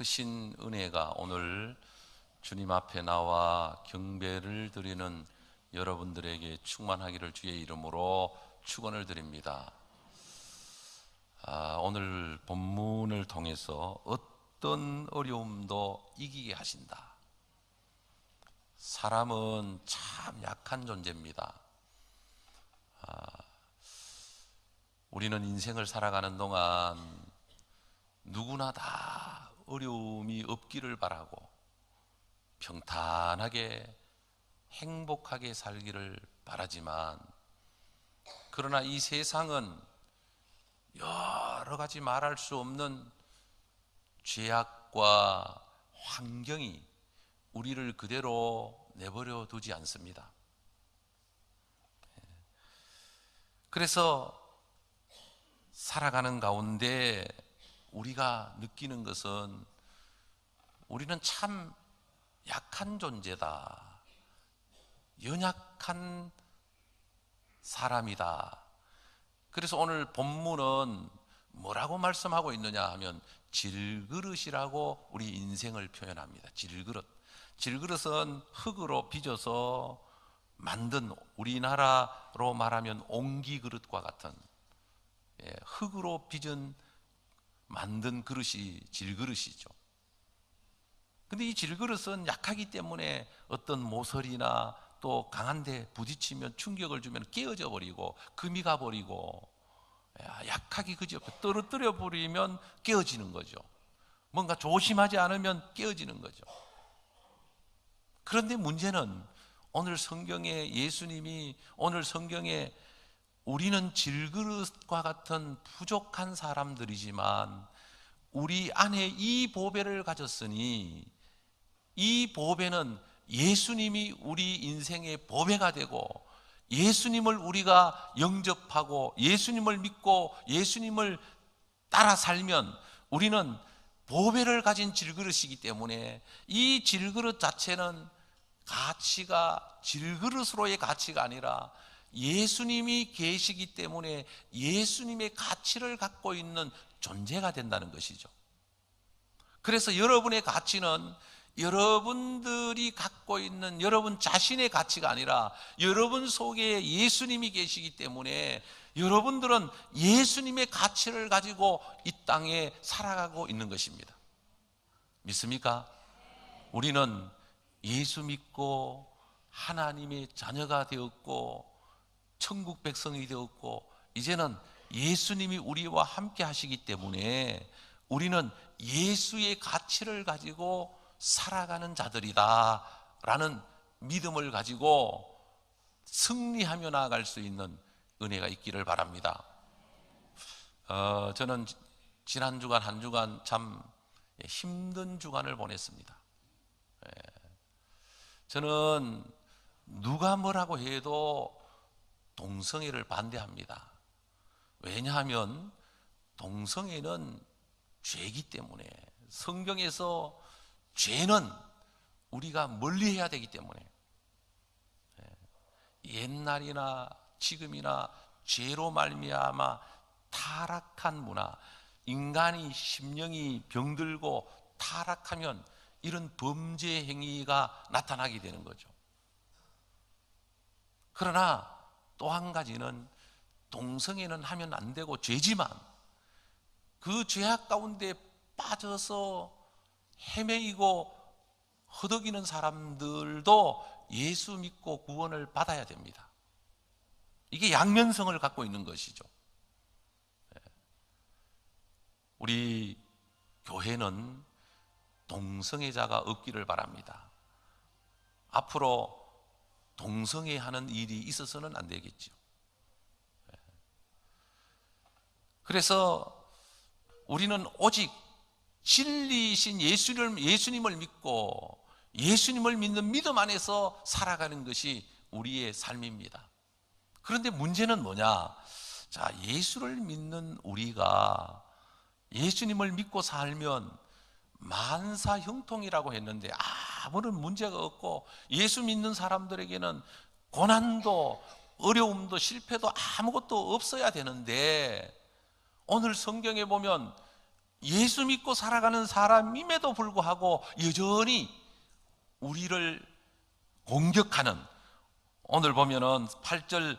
크신 은혜가 오늘 주님 앞에 나와 경배를 드리는 여러분들에게 충만하기를 주의 이름으로 축원을 드립니다. 오늘 본문을 통해서 어떤 어려움도 이기게 하신다. 사람은 참 약한 존재입니다. 우리는 인생을 살아가는 동안 누구나 다 어려움이 없기를 바라고 평탄하게 행복하게 살기를 바라지만, 그러나 이 세상은 여러 가지 말할 수 없는 죄악과 환경이 우리를 그대로 내버려 두지 않습니다. 그래서 살아가는 가운데 우리가 느끼는 것은 우리는 참 약한 존재다, 연약한 사람이다. 그래서 오늘 본문은 뭐라고 말씀하고 있느냐 하면 질그릇이라고 우리 인생을 표현합니다. 질그릇은 흙으로 빚어서 만든, 우리나라로 말하면 옹기그릇과 같은 흙으로 빚은 만든 그릇이 질그릇이죠. 근데 이 질그릇은 약하기 때문에 어떤 모서리나 또 강한데 부딪히면 충격을 주면 깨어져 버리고 금이 가버리고, 약하게 그저 떨어뜨려 버리면 깨어지는 거죠. 뭔가 조심하지 않으면 깨어지는 거죠. 그런데 문제는 오늘 성경에 예수님이, 오늘 성경에 우리는 질그릇과 같은 부족한 사람들이지만 우리 안에 이 보배를 가졌으니, 이 보배는 예수님이 우리 인생의 보배가 되고, 예수님을 우리가 영접하고 예수님을 믿고 예수님을 따라 살면 우리는 보배를 가진 질그릇이기 때문에 이 질그릇 자체는 가치가 질그릇으로의 가치가 아니라 예수님이 계시기 때문에 예수님의 가치를 갖고 있는 존재가 된다는 것이죠. 그래서 여러분의 가치는 여러분들이 갖고 있는 여러분 자신의 가치가 아니라 여러분 속에 예수님이 계시기 때문에 여러분들은 예수님의 가치를 가지고 이 땅에 살아가고 있는 것입니다. 믿습니까? 우리는 예수 믿고 하나님의 자녀가 되었고 천국 백성이 되었고, 이제는 예수님이 우리와 함께 하시기 때문에 우리는 예수의 가치를 가지고 살아가는 자들이다 라는 믿음을 가지고 승리하며 나아갈 수 있는 은혜가 있기를 바랍니다. 저는 지난 주간 한 주간 참 힘든 주간을 보냈습니다. 저는 누가 뭐라고 해도 동성애를 반대합니다. 왜냐하면 동성애는 죄이기 때문에, 성경에서 죄는 우리가 멀리해야 되기 때문에, 옛날이나 지금이나 죄로 말미암아 타락한 문화, 인간이 심령이 병들고 타락하면 이런 범죄 행위가 나타나게 되는 거죠. 그러나 또 한 가지는 동성애는 하면 안 되고 죄지만 그 죄악 가운데 빠져서 헤매이고 허덕이는 사람들도 예수 믿고 구원을 받아야 됩니다. 이게 양면성을 갖고 있는 것이죠. 우리 교회는 동성애자가 없기를 바랍니다. 앞으로 동성애하는 일이 있어서는 안 되겠죠. 그래서 우리는 오직 진리이신 예수님을 믿고 예수님을 믿는 믿음 안에서 살아가는 것이 우리의 삶입니다. 그런데 문제는 뭐냐? 자, 예수를 믿는 우리가 예수님을 믿고 살면 만사 형통이라고 했는데 아무런 문제가 없고, 예수 믿는 사람들에게는 고난도 어려움도 실패도 아무것도 없어야 되는데, 오늘 성경에 보면 예수 믿고 살아가는 사람임에도 불구하고 여전히 우리를 공격하는, 오늘 보면은 8절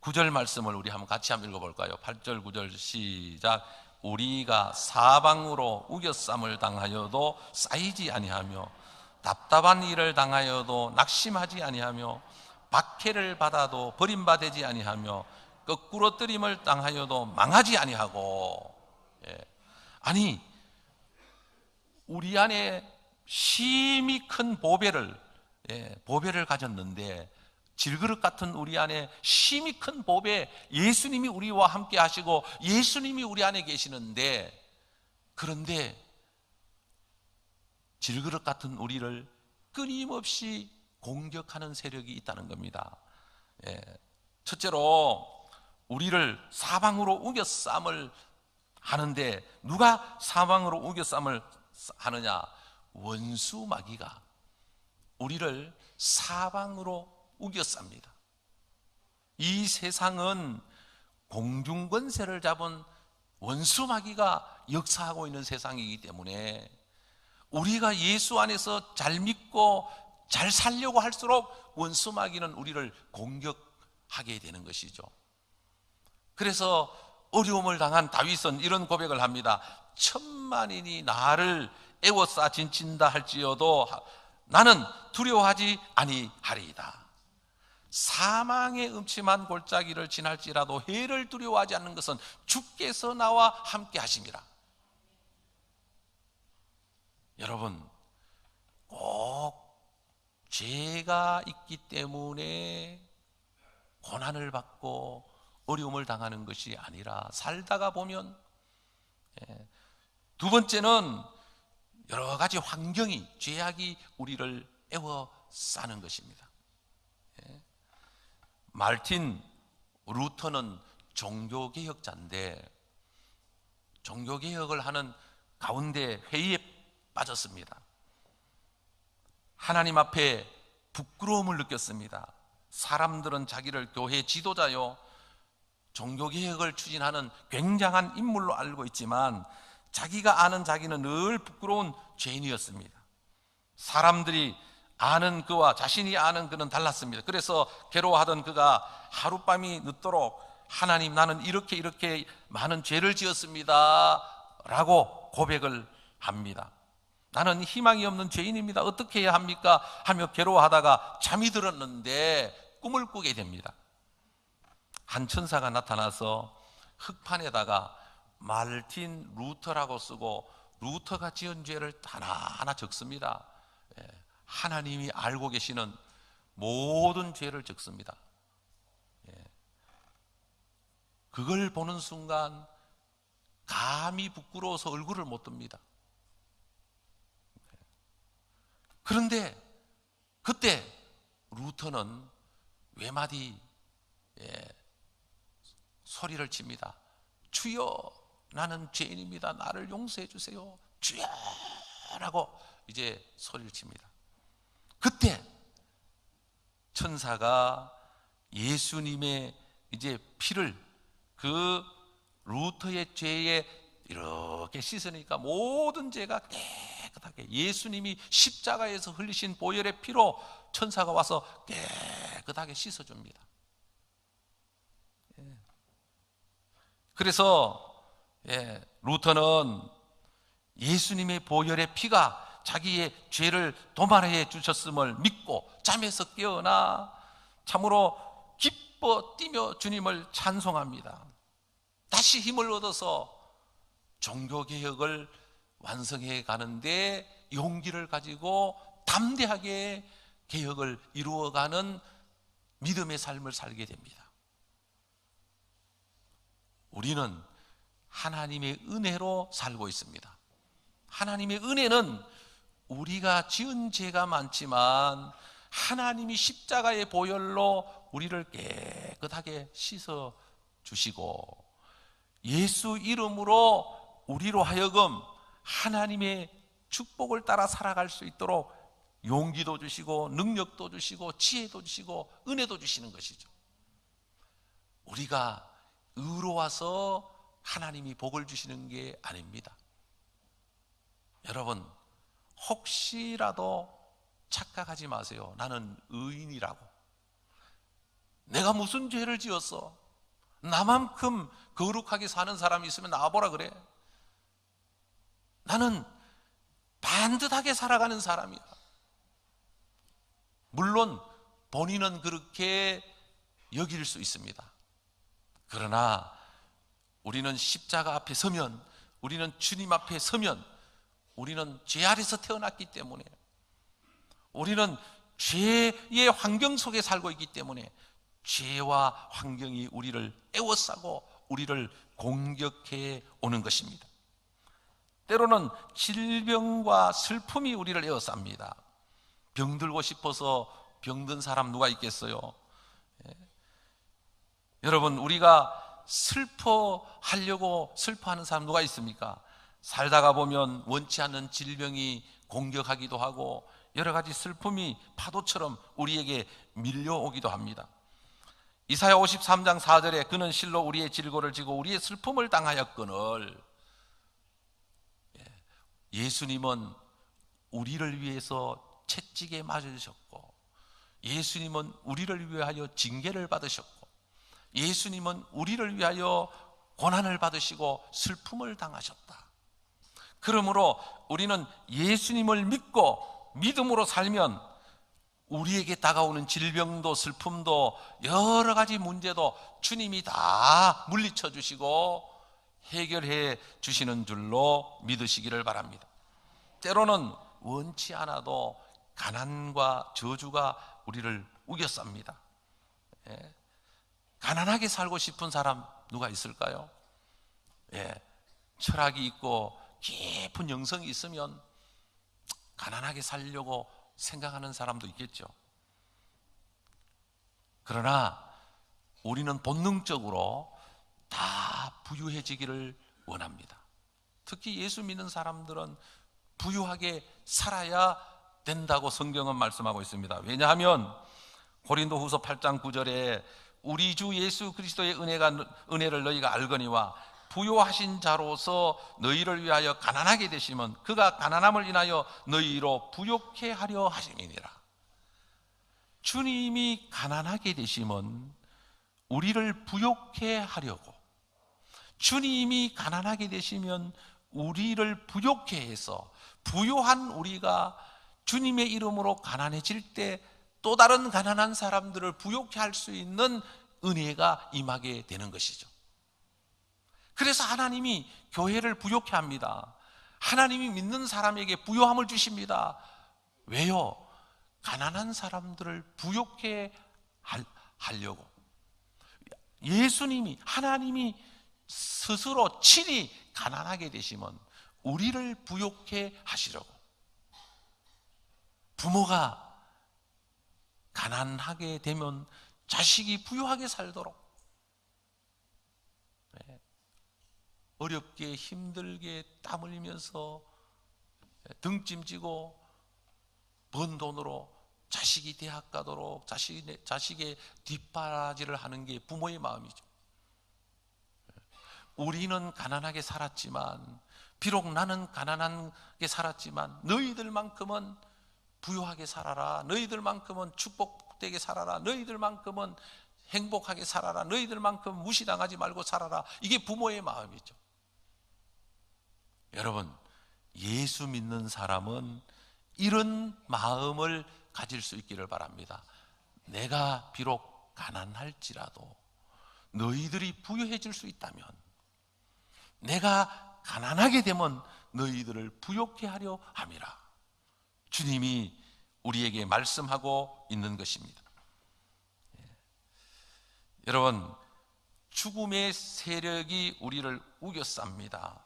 9절 말씀을 우리 같이 한번 읽어볼까요? 8절 9절 시작. 우리가 사방으로 우겨쌈을 당하여도 쌓이지 아니하며 답답한 일을 당하여도 낙심하지 아니하며 박해를 받아도 버림받지 아니하며 거꾸로 뜨림을 당하여도 망하지 아니하고. 아니, 우리 안에 심히 큰 보배를 가졌는데, 질그릇 같은 우리 안에 심히 큰 보배, 예수님이 우리와 함께 하시고 예수님이 우리 안에 계시는데, 그런데 질그릇 같은 우리를 끊임없이 공격하는 세력이 있다는 겁니다. 첫째로 우리를 사방으로 우겨쌈을 하는데, 누가 사방으로 우겨쌈을 하느냐? 원수 마귀가 우리를 사방으로 우겨쌉니다. 이 세상은 공중권세를 잡은 원수 마귀가 역사하고 있는 세상이기 때문에 우리가 예수 안에서 잘 믿고 잘 살려고 할수록 원수 마귀는 우리를 공격하게 되는 것이죠. 그래서 어려움을 당한 다윗은 이런 고백을 합니다. 천만인이 나를 애워싸 진친다 할지어도 나는 두려워하지 아니하리이다. 사망의 음침한 골짜기를 지날지라도 해를 두려워하지 않는 것은 주께서 나와 함께 하심이라. 여러분, 꼭 죄가 있기 때문에 고난을 받고 어려움을 당하는 것이 아니라, 살다가 보면, 두 번째는 여러 가지 환경이, 죄악이 우리를 애워싸는 것입니다. 마르틴 루터는 종교개혁자인데, 종교개혁을 하는 가운데 회의에 빠졌습니다. 하나님 앞에 부끄러움을 느꼈습니다. 사람들은 자기를 교회 지도자요, 종교개혁을 추진하는 굉장한 인물로 알고 있지만, 자기가 아는 자기는 늘 부끄러운 죄인이었습니다. 사람들이 아는 그와 자신이 아는 그는 달랐습니다. 그래서 괴로워하던 그가 하룻밤이 늦도록 하나님, 나는 이렇게 많은 죄를 지었습니다 라고 고백을 합니다. 나는 희망이 없는 죄인입니다. 어떻게 해야 합니까? 하며 괴로워하다가 잠이 들었는데 꿈을 꾸게 됩니다. 한 천사가 나타나서 흙판에다가 마르틴 루터라고 쓰고 루터가 지은 죄를 하나하나 적습니다. 하나님이 알고 계시는 모든 죄를 적습니다. 그걸 보는 순간 감히 부끄러워서 얼굴을 못 듭니다. 그런데 그때 루터는 외마디 소리를 칩니다. 주여, 나는 죄인입니다. 나를 용서해 주세요. 주여! 라고 이제 소리를 칩니다. 그때 천사가 예수님의 이제 피를 그 루터의 죄에 이렇게 씻으니까 모든 죄가 깨끗하게, 예수님이 십자가에서 흘리신 보혈의 피로 천사가 와서 깨끗하게 씻어줍니다. 그래서 루터는 예수님의 보혈의 피가 자기의 죄를 도말해 주셨음을 믿고 잠에서 깨어나 참으로 기뻐 뛰며 주님을 찬송합니다. 다시 힘을 얻어서 종교개혁을 완성해 가는데 용기를 가지고 담대하게 개혁을 이루어가는 믿음의 삶을 살게 됩니다. 우리는 하나님의 은혜로 살고 있습니다. 하나님의 은혜는 우리가 지은 죄가 많지만 하나님이 십자가의 보혈로 우리를 깨끗하게 씻어 주시고, 예수 이름으로 우리로 하여금 하나님의 축복을 따라 살아갈 수 있도록 용기도 주시고 능력도 주시고 지혜도 주시고 은혜도 주시는 것이죠. 우리가 의로워서 하나님이 복을 주시는 게 아닙니다. 여러분, 혹시라도 착각하지 마세요. 나는 의인이라고. 내가 무슨 죄를 지었어? 나만큼 거룩하게 사는 사람이 있으면 나와보라 그래. 나는 반듯하게 살아가는 사람이야. 물론 본인은 그렇게 여길 수 있습니다. 그러나 우리는 십자가 앞에 서면, 우리는 주님 앞에 서면, 우리는 죄 아래서 태어났기 때문에, 우리는 죄의 환경 속에 살고 있기 때문에 죄와 환경이 우리를 애워싸고 우리를 공격해 오는 것입니다. 때로는 질병과 슬픔이 우리를 에워쌉니다. 병들고 싶어서 병든 사람 누가 있겠어요? 여러분, 우리가 슬퍼하려고 슬퍼하는 사람 누가 있습니까? 살다가 보면 원치 않는 질병이 공격하기도 하고 여러 가지 슬픔이 파도처럼 우리에게 밀려오기도 합니다. 이사야 53장 4절에 그는 실로 우리의 질고를 지고 우리의 슬픔을 당하였거늘. 예수님은 우리를 위해서 채찍에 맞으셨고, 예수님은 우리를 위하여 징계를 받으셨고, 예수님은 우리를 위하여 고난을 받으시고 슬픔을 당하셨다. 그러므로 우리는 예수님을 믿고 믿음으로 살면 우리에게 다가오는 질병도 슬픔도 여러 가지 문제도 주님이 다 물리쳐 주시고 해결해 주시는 줄로 믿으시기를 바랍니다. 때로는 원치 않아도 가난과 저주가 우리를 우겨쌉니다. 가난하게 살고 싶은 사람 누가 있을까요? 철학이 있고 깊은 영성이 있으면 가난하게 살려고 생각하는 사람도 있겠죠. 그러나 우리는 본능적으로 다 부유해지기를 원합니다. 특히 예수 믿는 사람들은 부유하게 살아야 된다고 성경은 말씀하고 있습니다. 왜냐하면 고린도후서 8장 9절에 우리 주 예수 그리스도의 은혜를 너희가 알거니와 부요하신 자로서 너희를 위하여 가난하게 되시면 그가 가난함을 인하여 너희로 부욕해 하려 하심이니라. 주님이 가난하게 되시면 우리를 부욕해 하려고, 주님이 가난하게 되시면 우리를 부욕해 해서 부요한 우리가 주님의 이름으로 가난해질 때 또 다른 가난한 사람들을 부욕해 할 수 있는 은혜가 임하게 되는 것이죠. 그래서 하나님이 교회를 부욕해 합니다. 하나님이 믿는 사람에게 부요함을 주십니다. 왜요? 가난한 사람들을 부욕해 하려고. 예수님이, 하나님이 스스로 친히 가난하게 되시면 우리를 부욕해 하시려고. 부모가 가난하게 되면 자식이 부유하게 살도록, 어렵게 힘들게 땀 흘리면서 등짐지고 번 돈으로 자식이 대학 가도록 자식의 뒷바라지를 하는 게 부모의 마음이죠. 우리는 가난하게 살았지만, 비록 나는 가난하게 살았지만 너희들만큼은 부유하게 살아라, 너희들만큼은 축복되게 살아라, 너희들만큼은 행복하게 살아라, 너희들만큼 무시당하지 말고 살아라. 이게 부모의 마음이죠. 여러분, 예수 믿는 사람은 이런 마음을 가질 수 있기를 바랍니다. 내가 비록 가난할지라도 너희들이 부유해질 수 있다면, 내가 가난하게 되면 너희들을 부욕해 하려 함이라. 주님이 우리에게 말씀하고 있는 것입니다. 여러분, 죽음의 세력이 우리를 우겨쌉니다.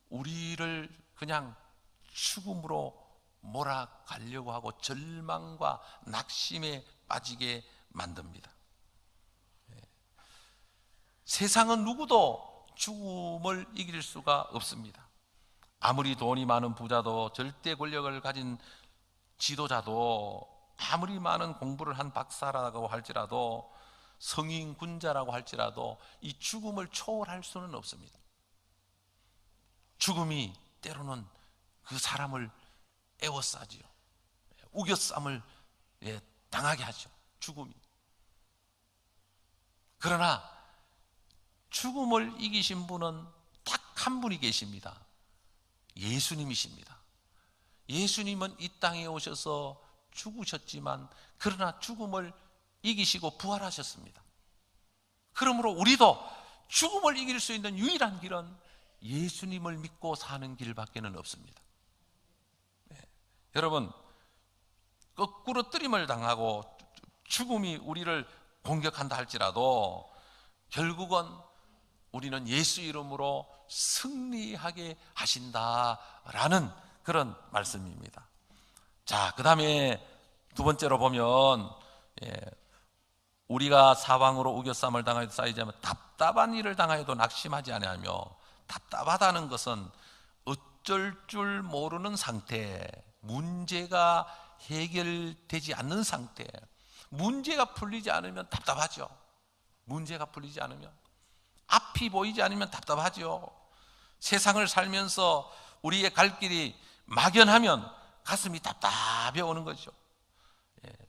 우리를 그냥 죽음으로 몰아가려고 하고 절망과 낙심에 빠지게 만듭니다. 세상은 누구도 죽음을 이길 수가 없습니다. 아무리 돈이 많은 부자도, 절대 권력을 가진 지도자도, 아무리 많은 공부를 한 박사라고 할지라도 성인 군자라고 할지라도 이 죽음을 초월할 수는 없습니다. 죽음이 때로는 그 사람을 애워싸지요. 우겨쌈을 당하게 하죠. 죽음이. 그러나 죽음을 이기신 분은 딱 한 분이 계십니다. 예수님이십니다. 예수님은 이 땅에 오셔서 죽으셨지만 그러나 죽음을 이기시고 부활하셨습니다. 그러므로 우리도 죽음을 이길 수 있는 유일한 길은 예수님을 믿고 사는 길밖에는 없습니다. 여러분, 거꾸로 뜨림을 당하고 죽음이 우리를 공격한다 할지라도 결국은 우리는 예수 이름으로 승리하게 하신다라는 그런 말씀입니다. 자, 그 다음에 두 번째로 보면 우리가 사방으로 우겨쌈을 당하여도 쌓이지 않으면 답답한 일을 당하여도 낙심하지 아니하며, 답답하다는 것은 어쩔 줄 모르는 상태, 문제가 해결되지 않는 상태, 문제가 풀리지 않으면 답답하죠. 문제가 풀리지 않으면, 앞이 보이지 않으면 답답하죠. 세상을 살면서 우리의 갈 길이 막연하면 가슴이 답답해 오는 거죠.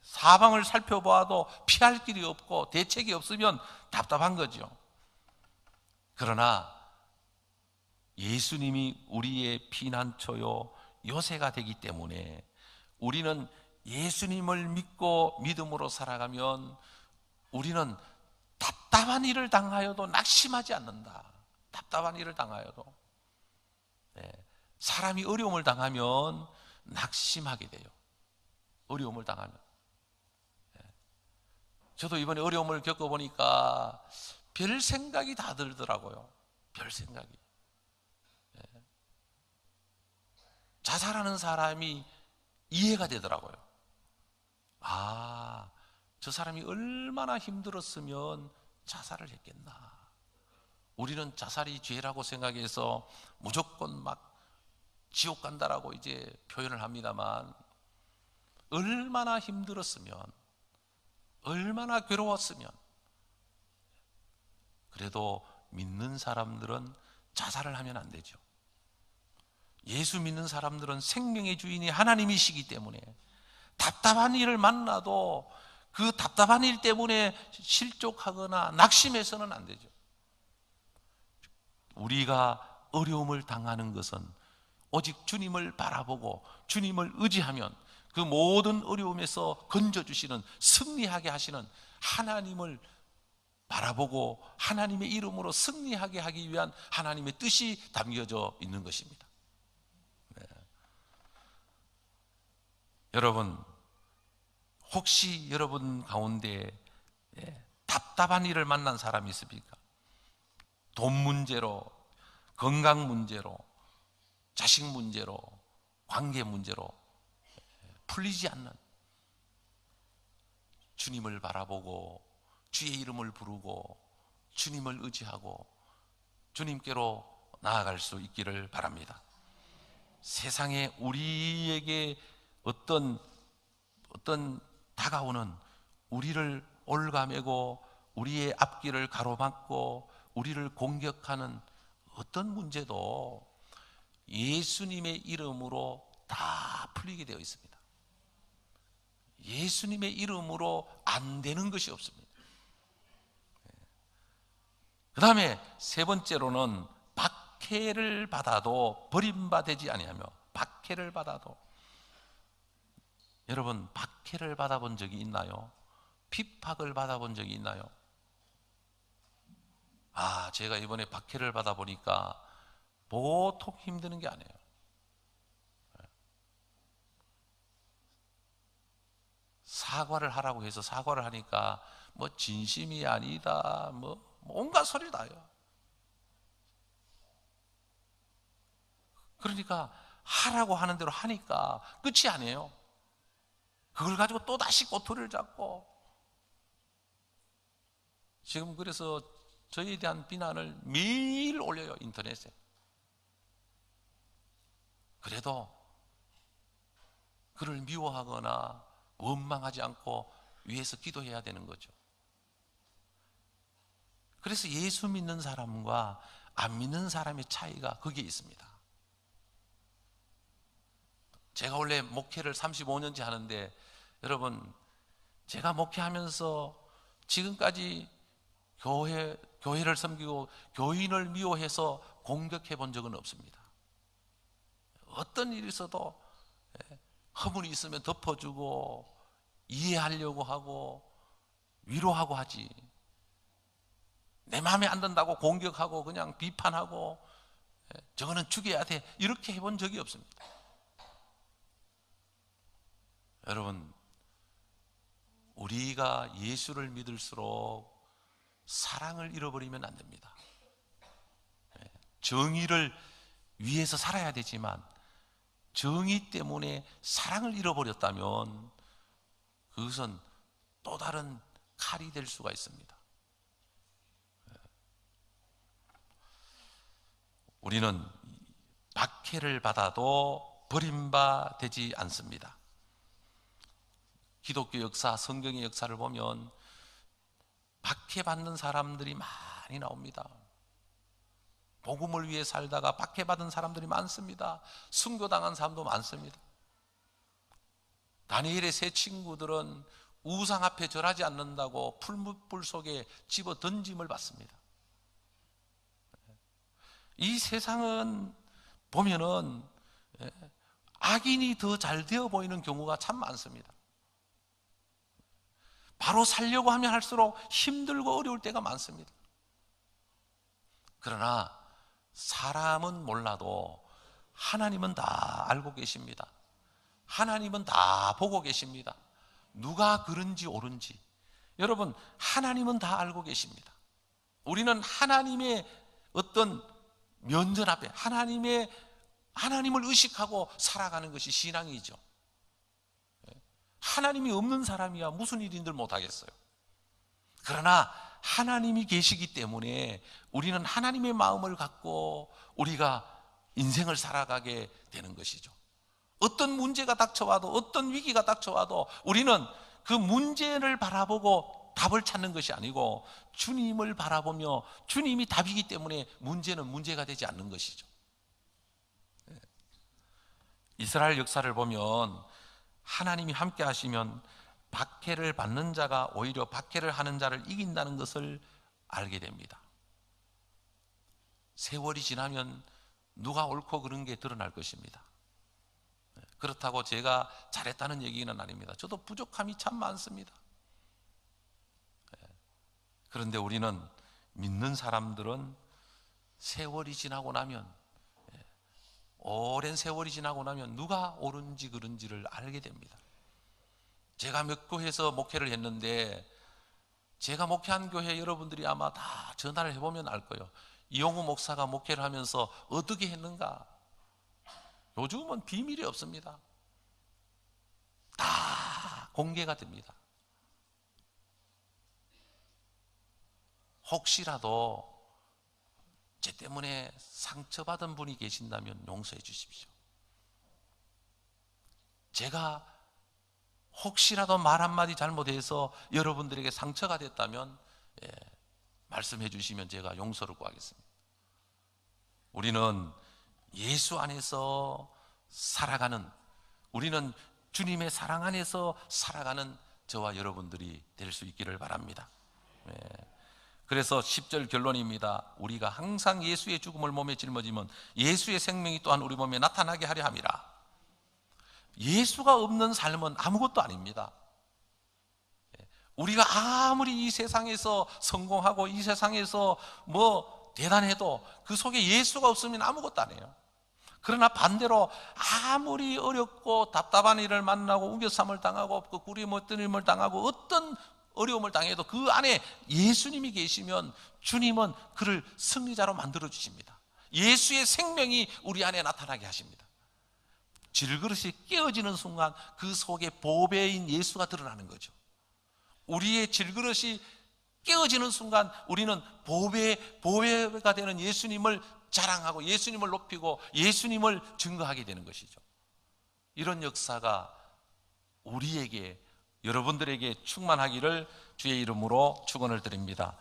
사방을 살펴보아도 피할 길이 없고 대책이 없으면 답답한 거죠. 그러나 예수님이 우리의 피난처요 요새가 되기 때문에 우리는 예수님을 믿고 믿음으로 살아가면 우리는 답답한 일을 당하여도 낙심하지 않는다. 답답한 일을 당하여도. 사람이 어려움을 당하면 낙심하게 돼요. 어려움을 당하면. 저도 이번에 어려움을 겪어보니까 별 생각이 다 들더라고요. 별 생각이. 자살하는 사람이 이해가 되더라고요. 아, 저 사람이 얼마나 힘들었으면 자살을 했겠나. 우리는 자살이 죄라고 생각해서 무조건 막 지옥 간다라고 이제 표현을 합니다만, 얼마나 힘들었으면, 얼마나 괴로웠으면, 그래도 믿는 사람들은 자살을 하면 안 되죠. 예수 믿는 사람들은 생명의 주인이 하나님이시기 때문에 답답한 일을 만나도 그 답답한 일 때문에 실족하거나 낙심해서는 안 되죠. 우리가 어려움을 당하는 것은 오직 주님을 바라보고 주님을 의지하면 그 모든 어려움에서 건져주시는, 승리하게 하시는 하나님을 바라보고 하나님의 이름으로 승리하게 하기 위한 하나님의 뜻이 담겨져 있는 것입니다. 여러분, 혹시 여러분 가운데 답답한 일을 만난 사람이 있습니까? 돈 문제로, 건강 문제로, 자식 문제로, 관계 문제로 풀리지 않는, 주님을 바라보고 주의 이름을 부르고 주님을 의지하고 주님께로 나아갈 수 있기를 바랍니다. 세상에 우리에게 어떤 다가오는, 우리를 올가매고 우리의 앞길을 가로막고 우리를 공격하는 어떤 문제도 예수님의 이름으로 다 풀리게 되어 있습니다. 예수님의 이름으로 안 되는 것이 없습니다. 그 다음에 세 번째로는 박해를 받아도 버림받지 아니하며, 박해를 받아도, 여러분 박해를 받아본 적이 있나요? 핍박을 받아본 적이 있나요? 제가 이번에 박해를 받아보니까 보통 힘드는 게 아니에요. 사과를 하라고 해서 사과를 하니까 뭐 진심이 아니다, 뭐 온갖 소리를 다 해요. 그러니까 하라고 하는 대로 하니까 끝이 아니에요. 그걸 가지고 또 다시 꼬투리를 잡고, 지금 그래서 저희에 대한 비난을 매일 올려요, 인터넷에. 그래도 그를 미워하거나 원망하지 않고 위해서 기도해야 되는 거죠. 그래서 예수 믿는 사람과 안 믿는 사람의 차이가 거기에 있습니다. 제가 원래 목회를 35년째 하는데, 여러분, 제가 목회하면서 지금까지 교회를 섬기고 교인을 미워해서 공격해 본 적은 없습니다. 어떤 일이 있어도 허물이 있으면 덮어주고 이해하려고 하고 위로하고 하지, 내 마음에 안 든다고 공격하고 그냥 비판하고 저거는 죽여야 돼 이렇게 해본 적이 없습니다. 여러분, 우리가 예수를 믿을수록 사랑을 잃어버리면 안 됩니다. 정의를 위해서 살아야 되지만 정의 때문에 사랑을 잃어버렸다면 그것은 또 다른 칼이 될 수가 있습니다. 우리는 박해를 받아도 버림받지 않습니다. 기독교 역사, 성경의 역사를 보면 박해받는 사람들이 많이 나옵니다. 복음을 위해 살다가 박해받은 사람들이 많습니다. 순교당한 사람도 많습니다. 다니엘의 세 친구들은 우상 앞에 절하지 않는다고 풀무불 속에 집어 던짐을 받습니다. 이 세상은 보면은 악인이 더 잘 되어 보이는 경우가 참 많습니다. 바로 살려고 하면 할수록 힘들고 어려울 때가 많습니다. 그러나 사람은 몰라도 하나님은 다 알고 계십니다. 하나님은 다 보고 계십니다. 누가 그런지 옳은지 여러분, 하나님은 다 알고 계십니다. 우리는 하나님의 어떤 면전 앞에 하나님을 의식하고 살아가는 것이 신앙이죠. 하나님이 없는 사람이야 무슨 일인들 못하겠어요. 그러나 하나님이 계시기 때문에 우리는 하나님의 마음을 갖고 우리가 인생을 살아가게 되는 것이죠. 어떤 문제가 닥쳐와도, 어떤 위기가 닥쳐와도 우리는 그 문제를 바라보고 답을 찾는 것이 아니고 주님을 바라보며 주님이 답이기 때문에 문제는 문제가 되지 않는 것이죠. 이스라엘 역사를 보면 하나님이 함께 하시면 박해를 받는 자가 오히려 박해를 하는 자를 이긴다는 것을 알게 됩니다. 세월이 지나면 누가 옳고 그른 게 드러날 것입니다. 그렇다고 제가 잘했다는 얘기는 아닙니다. 저도 부족함이 참 많습니다. 그런데 우리는 믿는 사람들은 세월이 지나고 나면, 오랜 세월이 지나고 나면 누가 옳은지 그른지를 알게 됩니다. 제가 몇 교회에서 목회를 했는데 제가 목회한 교회 여러분들이 아마 다 전화를 해보면 알 거예요. 이용우 목사가 목회를 하면서 어떻게 했는가? 요즘은 비밀이 없습니다. 다 공개가 됩니다. 혹시라도 제 때문에 상처받은 분이 계신다면 용서해 주십시오. 제가 혹시라도 말 한마디 잘못해서 여러분들에게 상처가 됐다면 말씀해 주시면 제가 용서를 구하겠습니다. 우리는 예수 안에서 살아가는, 우리는 주님의 사랑 안에서 살아가는 저와 여러분들이 될 수 있기를 바랍니다. 그래서 10절 결론입니다. 우리가 항상 예수의 죽음을 몸에 짊어지면 예수의 생명이 또한 우리 몸에 나타나게 하려 함이라. 예수가 없는 삶은 아무것도 아닙니다. 우리가 아무리 이 세상에서 성공하고 이 세상에서 뭐 대단해도 그 속에 예수가 없으면 아무것도 아니에요. 그러나 반대로 아무리 어렵고 답답한 일을 만나고 우겨쌈을 당하고 그 구리 못들림을 당하고 어떤 어려움을 당해도 그 안에 예수님이 계시면 주님은 그를 승리자로 만들어 주십니다. 예수의 생명이 우리 안에 나타나게 하십니다. 질그릇이 깨어지는 순간 그 속에 보배인 예수가 드러나는 거죠. 우리의 질그릇이 깨어지는 순간 우리는 보배가 되는 예수님을 자랑하고 예수님을 높이고 예수님을 증거하게 되는 것이죠. 이런 역사가 우리에게, 여러분들에게 충만하기를 주의 이름으로 축원을 드립니다.